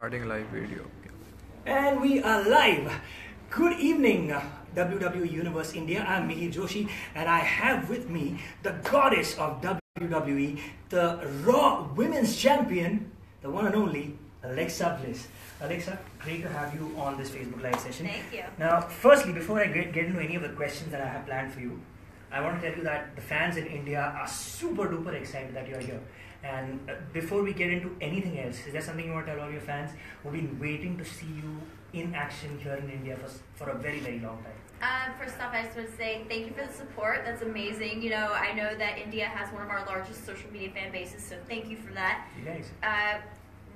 Starting live video. And we are live. Good evening, WWE Universe India. I'm Mihir Joshi, and I have with me the goddess of WWE, the Raw Women's Champion, the one and only Alexa Bliss. Alexa, great to have you on this Facebook Live session. Thank you. Now, firstly, before I get into any of the questions that I have planned for you, I want to tell you that the fans in India are super duper excited that you're here. And before we get into anything else, is there something you want to tell all your fans who've been waiting to see you in action here in India for a very, very long time? First off, I just want to say thank you for the support. That's amazing. You know, I know that India has one of our largest social media fan bases, so thank you for that. You guys.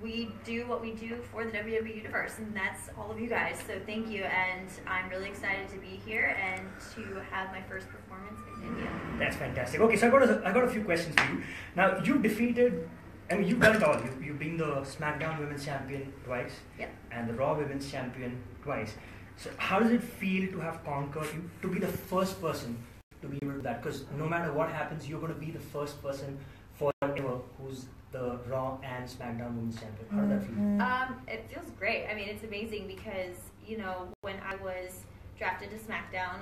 We do what we do for the WWE Universe, and that's all of you guys. So thank you, and I'm really excited to be here and to have my first performance in India. That's fantastic. Okay, so I got a few questions for you. Now, you've you've done it all. You've been the SmackDown Women's Champion twice, Yep. and the Raw Women's Champion twice. So how does it feel to have conquered, to be the first person to be able to do that? Because no matter what happens, you're going to be the first person forever who's the Raw and SmackDown Women's Champion. How does that feel? It feels great. I mean, it's amazing because, you know, when I was drafted to SmackDown,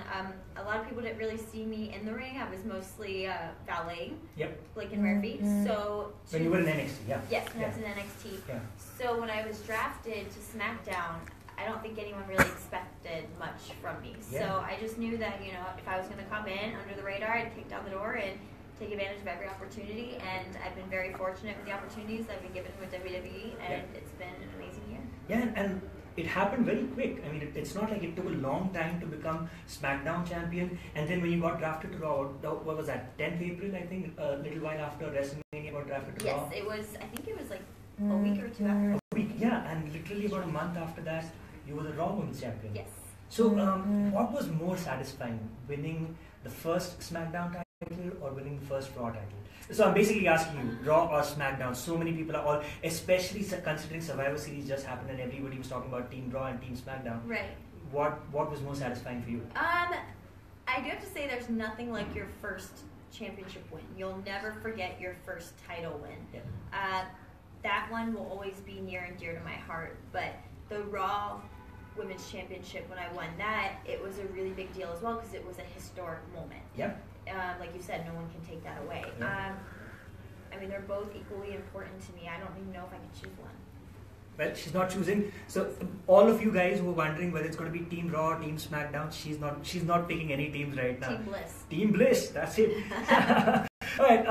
a lot of people didn't really see me in the ring. I was mostly valeting, Yep. like in Murphy. So When you were in NXT, yeah. Yes, when I was in NXT. Yeah. So when I was drafted to SmackDown, I don't think anyone really expected much from me. Yeah. So I just knew that, you know, if I was going to come in under the radar, I'd kick down the door and take advantage of every opportunity. And I've been very fortunate with the opportunities I've been given with WWE, and it's been an amazing year. Yeah, and it happened very quick. I mean, it's not like it took a long time to become SmackDown champion, and then when you got drafted to Raw, what was that, 10th April, I think, a little while after WrestleMania, you got drafted to Raw? Yes, it was, I think it was like a week or two after. A week, yeah, and literally about a month after that, you were the Raw Women's Champion. Yes. So, what was more satisfying, winning the first SmackDown title or winning the first Raw title? So I'm basically asking you, Raw or SmackDown? So many people are all, especially considering Survivor Series just happened and everybody was talking about Team Raw and Team SmackDown. Right. What was more satisfying for you? I do have to say there's nothing like your first championship win. You'll never forget your first title win. Yeah. That one will always be near and dear to my heart. But the Raw Women's Championship, when I won that, it was a really big deal as well because it was a historic moment. Yep. Like you said, no one can take that away. Yeah. I mean, they're both equally important to me. I don't even know if I can choose one. Well, she's not choosing. So all of you guys who are wondering whether it's going to be Team Raw or Team SmackDown, she's not picking any teams right now. Team Bliss. Team Bliss, that's it. Alright,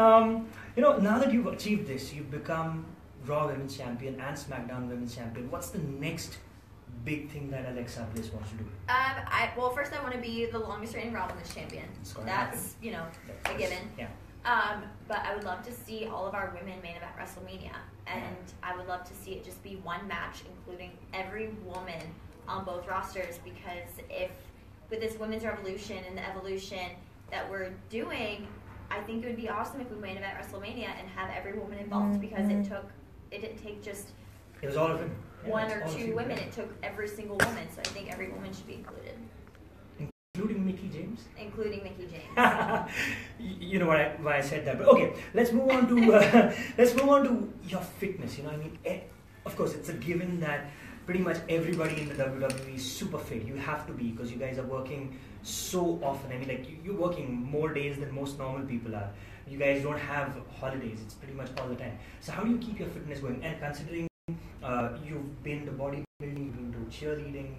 you know, now that you've achieved this, you've become Raw Women's Champion and SmackDown Women's Champion, what's the next big thing that Alexa Bliss wants to do? Well, first I want to be the longest reigning Raw Women's Champion. That's, you know, a given. Yeah. But I would love to see all of our women main event WrestleMania. And I would love to see it just be one match, including every woman on both rosters, because if, with this women's revolution and the evolution that we're doing, I think it would be awesome if we main event WrestleMania and have every woman involved, because it didn't take just It was all of them. Yeah, one or two women. It took every single woman, so I think every woman should be included. Including Mickey James? Including Mickey James. You know why I said that. But okay, let's move on to your fitness. You know, I mean, of course, it's a given that pretty much everybody in the WWE is super fit. You have to be, because you guys are working so often. I mean, like, you're working more days than most normal people are. You guys don't have holidays. It's pretty much all the time. So how do you keep your fitness going? And considering you've been to bodybuilding, you've been to cheerleading,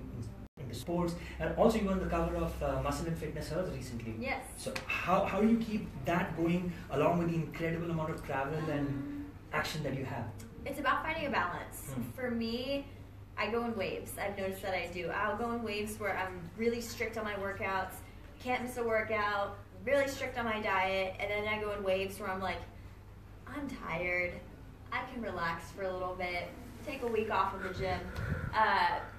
into sports, and also you were on the cover of Muscle and Fitness Her's recently. Yes. So how do you keep that going along with the incredible amount of travel and action that you have? It's about finding a balance. For me, I go in waves. I've noticed that I do. I'll go in waves where I'm really strict on my workouts, can't miss a workout, really strict on my diet, and then I go in waves where I'm like, I'm tired, I can relax for a little bit, take a week off of the gym.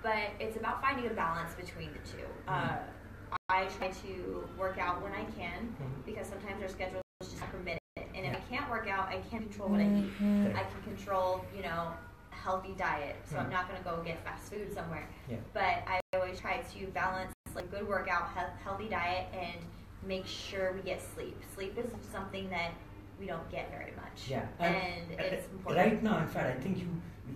But it's about finding a balance between the two. I try to work out when I can, because sometimes our schedule is just not permit it. And if I can't work out, I can't control what I eat. I can control, you know, a healthy diet. So I'm not going to go get fast food somewhere. But I always try to balance like good workout, healthy diet, and make sure we get sleep. Sleep is something that we don't get very much. Yeah. And it's important. Right now, in fact, I think you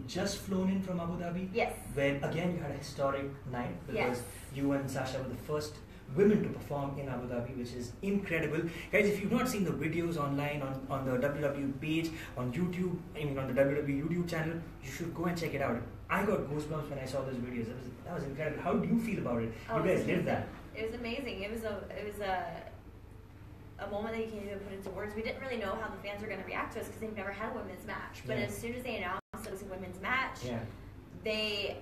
just flown in from Abu Dhabi. Yes. Where again you had a historic night because Yes. you and Sasha were the first women to perform in Abu Dhabi, which is incredible. Guys, if you've not seen the videos online on the WWE page, on YouTube, I mean on the WWE YouTube channel, you should go and check it out. I got goosebumps when I saw those videos. That was incredible. How do you feel about it? Oh, You guys did that. It was amazing. It was a moment that you can't even put into words. We didn't really know how the fans were going to react to us because they've never had a women's match. But Yeah. as soon as they announced that it was a women's match, Yeah. they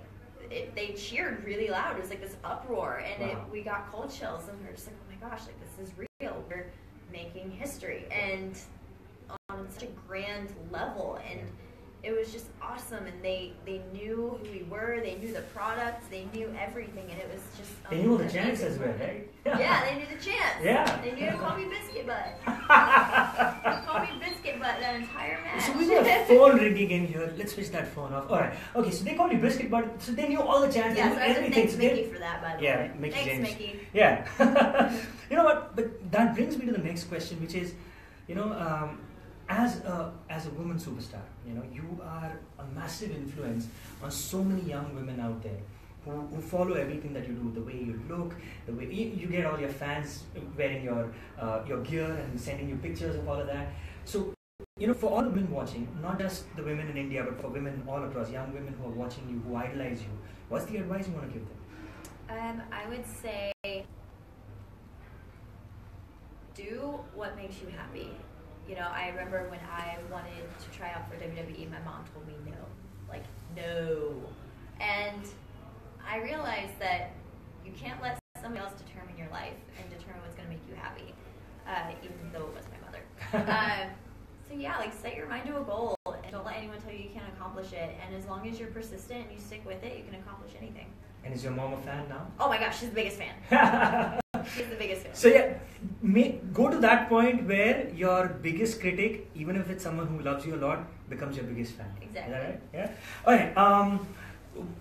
cheered really loud. It was like this uproar, and Wow. we got cold chills, and we were just like, oh my gosh, like this is real. We're making history, and on such a grand level, and it was just awesome. And they knew who we were, they knew the products, they knew everything, and it was just They knew the amazing. chants as well, right? Yeah, they knew the chants. Yeah. They knew to call me Biscuit Butt. They called me Biscuit Butt that entire match. So we got a phone ringing in here. Let's switch that phone off. Alright. Okay, so they called you Biscuit, but so they knew all the chants, they Yes, knew I have to everything. thank So Mickey for that, by the Yeah, way. Mickey Thanks, James. Mickey. Yeah. You know what? But that brings me to the next question, which is, you know, as a woman superstar, you know, you are a massive influence on so many young women out there who follow everything that you do, the way you look, the way you get all your fans wearing your gear and sending you pictures of all of that. So, you know, for all the women watching, not just the women in India, but for women all across, young women who are watching you, who idolize you, what's the advice you want to give them? I would say do what makes you happy. You know, I remember when I wanted to try out for WWE, my mom told me no. Like, no. And I realized that you can't let somebody else determine your life and determine what's going to make you happy, even though it was my mother. So yeah, like set your mind to a goal and don't let anyone tell you you can't accomplish it. And as long as you're persistent and you stick with it, you can accomplish anything. And is your mom a fan now? Oh my gosh, she's the biggest fan. She's the biggest fan. So yeah, go to that point where your biggest critic, even if it's someone who loves you a lot, becomes your biggest fan. Exactly. Is that right? Yeah. All right.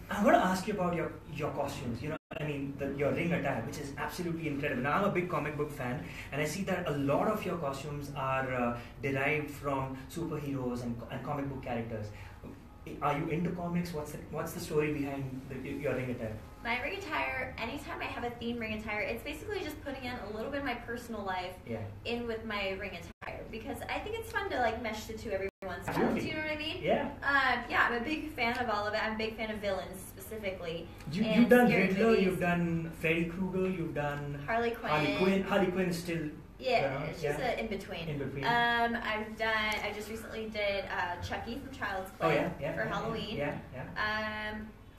I want to ask you about your costumes. You know, I mean, your ring attire, which is absolutely incredible. Now, I'm a big comic book fan, and I see that a lot of your costumes are derived from superheroes and comic book characters. Are you into comics? What's the story behind your ring attire? My ring attire, anytime I have a theme ring attire, it's basically just putting in a little bit of my personal life in with my ring attire, because I think it's fun to like mesh the two every once in a while. Do you know what I mean? Yeah. Yeah, I'm a big fan of all of it. I'm a big fan of villains specifically. You've done scary Riddler, movies. you've done Freddy Krueger, you've done Harley Quinn. Harley Quinn is still Yeah, it's just an in between. In between. I just recently did Chucky from Child's Play for Halloween. Yeah.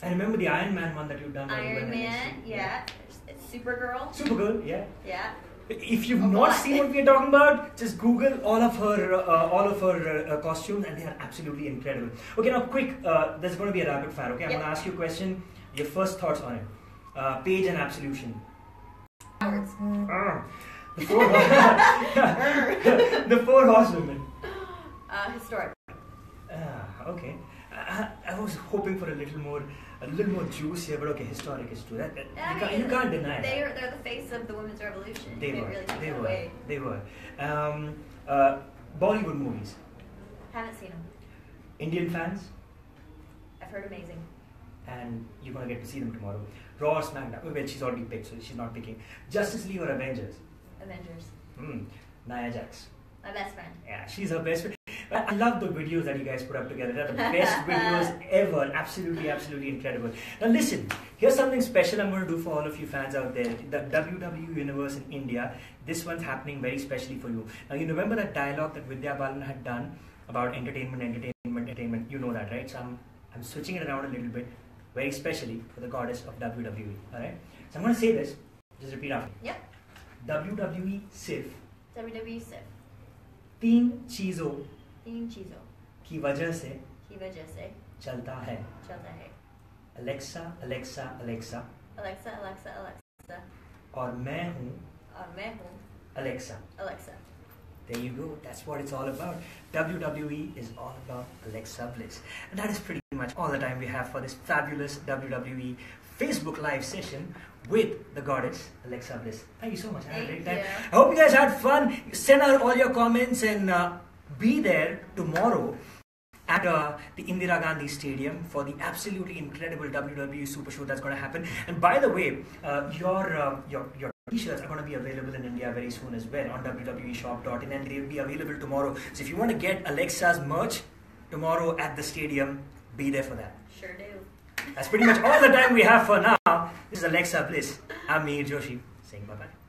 I remember the Iron Man one that you've done. Iron Man, yeah. It's Supergirl. Supergirl, yeah. Yeah. If you've not seen what we're talking about, just Google all of her costumes, and they are absolutely incredible. Okay, now quick, there's going to be a rapid fire. Okay, I'm going to ask you a question. Your first thoughts on it. Page and Absolution. Cowards. The four horsewomen. Historic. Okay. I was hoping for a little more juice here, but okay, historic is true. You can't deny it. They're the face of the women's revolution. They were. Bollywood movies. Haven't seen them. Indian fans. I've heard amazing. And you're gonna get to see them tomorrow. Raw or SmackDown. Well, she's already picked, so she's not picking. Justice League or Avengers. Avengers. Nia Jax. My best friend. Yeah, she's her best friend. I love the videos that you guys put up together. They're the best videos ever. Absolutely incredible. Now listen, here's something special I'm going to do for all of you fans out there. The WWE Universe in India. This one's happening very specially for you. Now you remember that dialogue that Vidya Balan had done about entertainment. You know that, right? So I'm switching it around a little bit, very specially for the goddess of WWE. Alright? So I'm going to say this. Just repeat after me. Yep. WWE सिर्फ WWE सिर्फ तीन चीजों की वजह से चलता है. Alexa, Alexa, Alexa. Alexa, Alexa, Alexa. और मैं हूँ Alexa. Alexa. There you go. That's what it's all about. WWE is all about Alexa Bliss. And that is pretty much all the time we have for this fabulous WWE Facebook Live session with the goddess Alexa Bliss. Thank you so much. I had a great time. I hope you guys had fun. Send out all your comments and be there tomorrow at the Indira Gandhi Stadium for the absolutely incredible WWE Super Show that's going to happen. And by the way, your t-shirts are going to be available in India very soon as well on wweshop.in, and they'll be available tomorrow. So if you want to get Alexa's merch tomorrow at the stadium, be there for that. Sure do. That's pretty much all the time we have for now. This is Alexa Bliss. I'm Mihir Joshi saying bye-bye.